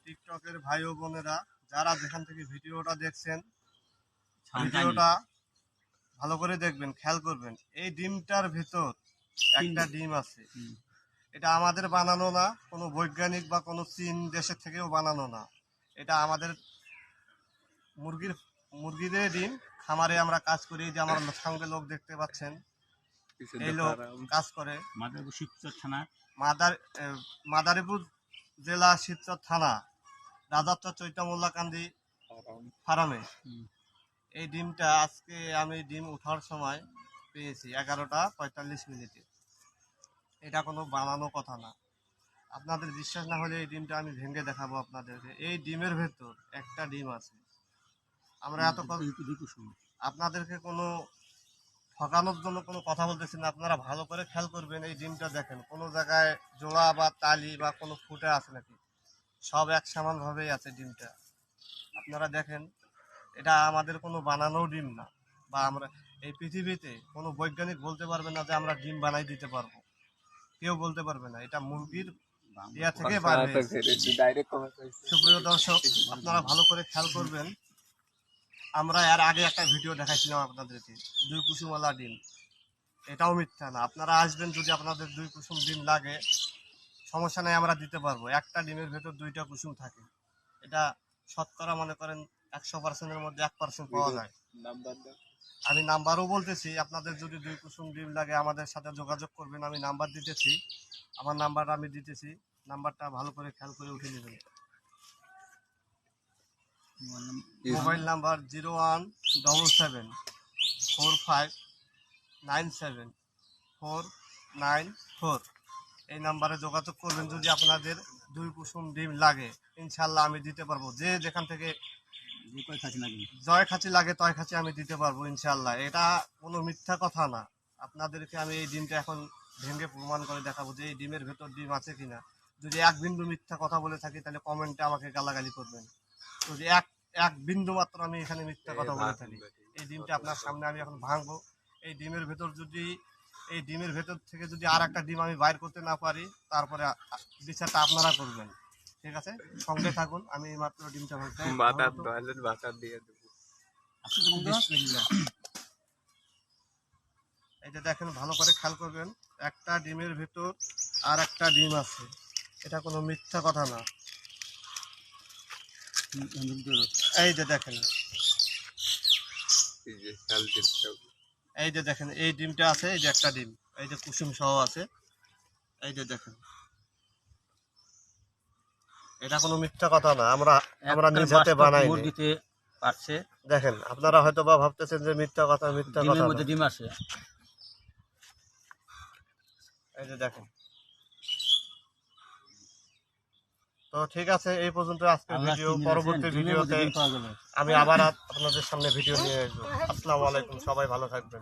টিকটকের ভাই ও বোনেরা যারা যেখান থেকে ভিডিওটা দেখছেন, ভিডিওটা ভালো করে দেখবেন, খেয়াল করবেন। এই ডিমটার ভেতর একটা ডিম আছে। এটা আমাদের বানানো না, কোনো বৈজ্ঞানিক বা কোনো চীন দেশের থেকেও বানানো না। এটা আমাদের মুরগিদের ডিম। খামারে আমরা কাজ করি, যে আমার সঙ্গে লোক দেখতে পাচ্ছেন, এই লোক কাজ করে মাদারীপুর জেলা শিবচর থানা রাজারচর চৈতামুল্লাকান্দি ফার্মে। এই ডিমটা আজকে আমি ডিম ওঠার সময় পেয়েছি 11টা 45 মিনিটে। এটা কোনো বানানো কথা না। আপনাদের বিশ্বাস না হলে এই ডিমটা আমি ভেঙে দেখাবো আপনাদেরকে। এই ডিমের ভেতর একটা ডিম আছে। আমরা এত আপনাদেরকে কোনো ঠকানোর জন্য কোনো কথা বলতেছি না, আপনারা ভালো করে খেয়াল করবেন। এই ডিমটা দেখেন, কোনো জায়গায় জোড়া বা তালি বা কোনো ফুটে আছে নাকি, সব এক সমানভাবেই আছে ডিমটা। আপনারা দেখেন, এটা আমাদের কোনো বানানো ডিম না, বা আমরা এই পৃথিবীতে কোনো বৈজ্ঞানিক বলতে পারবে না যে আমরা ডিম বানাই দিতে পারবো, কেউ বলতে পারবে না। এটা মুরগির ইয়া থেকে বার হয়েছে। সুপ্রিয় দর্শক, আপনারা ভালো করে খেয়াল করবেন। আমরা এর আগে একটা ভিডিও দেখাইছিলাম আপনাদেরকে, 2 কুসুমওয়ালা ডিম। এটাও মিথ্যা না। আপনারা আসবেন, যদি আপনাদের 2 কুসুম ডিম লাগে সমস্যা নেই, আমরা দিতে পারবো। একটা ডিমের ভেতর 2টা কুসুম থাকে। এটা শতকরা মনে করেন 100%-এর মধ্যে 1% পাওয়া যায়। আমি নাম্বারও বলতেছি, আপনাদের যদি 2 কুসুম ডিম লাগে আমাদের সাথে যোগাযোগ করবেন। আমি নাম্বার দিতেছি, আমার নাম্বারটা আমি দিতেছি। নাম্বারটা ভালো করে খেয়াল করে উঠে নেবেন। Mobile number 011745979494। এই নাম্বারে যোগাযোগ করবেন। যদি আপনাদের 2 কুসুম ডিম লাগে ইনশাল্লাহ আমি দিতে পারবো। যে যেখান থেকে জয় খাঁচি লাগে তয় খাঁচি আমি দিতে পারবো ইনশাল্লাহ। এটা কোনো মিথ্যা কথা না। আপনাদেরকে আমি এই ডিমটা এখন ভেঙে প্রমাণ করে দেখাবো যে এই ডিমের ভেতর ডিম আছে কিনা। যদি এক বিন্দু মিথ্যা কথা বলে থাকি তাহলে কমেন্টে আমাকে গালাগালি করবেন। যদি এক বিন্দু মাত্র আমি এখানে মিথ্যা কথা বলে থাকি, এই ডিমটা আপনার সামনে আমি এখন ভাঙবো। এই ডিমের ভেতর থেকে যদি আর একটা ডিম আমি বাইর করতে না পারি, তারপরে বিচারটা আপনারা করবেন। ঠিক আছে, সঙ্গে থাকুন। আমি মাত্র ডিমটা ভাঙতে এই যে দেখেন, ভালো করে খেয়াল করবেন। একটা ডিমের ভেতর আর একটা ডিম আছে। এটা কোনো মিথ্যা কথা না। এই যে দেখেন, এই ডিমটা আছে। এই যে একটা ডিম, এই যে কুসুম সহ আছে। এই যে দেখেন, এটা কোনো মিথ্যা কথা না। আমরা নিজ হাতে বানাই। দেখেন, আপনারা হয়তো বা ভাবতেছেন যে মিথ্যা কথা। ডিম আছে। এই যে দেখেন। তো ঠিক আছে, এই পর্যন্ত আজকের ভিডিও। পরবর্তী ভিডিওতে আমি আবার আপনাদের সামনে ভিডিও নিয়ে আসবো। আসসালামু আলাইকুম, সবাই ভালো থাকবেন।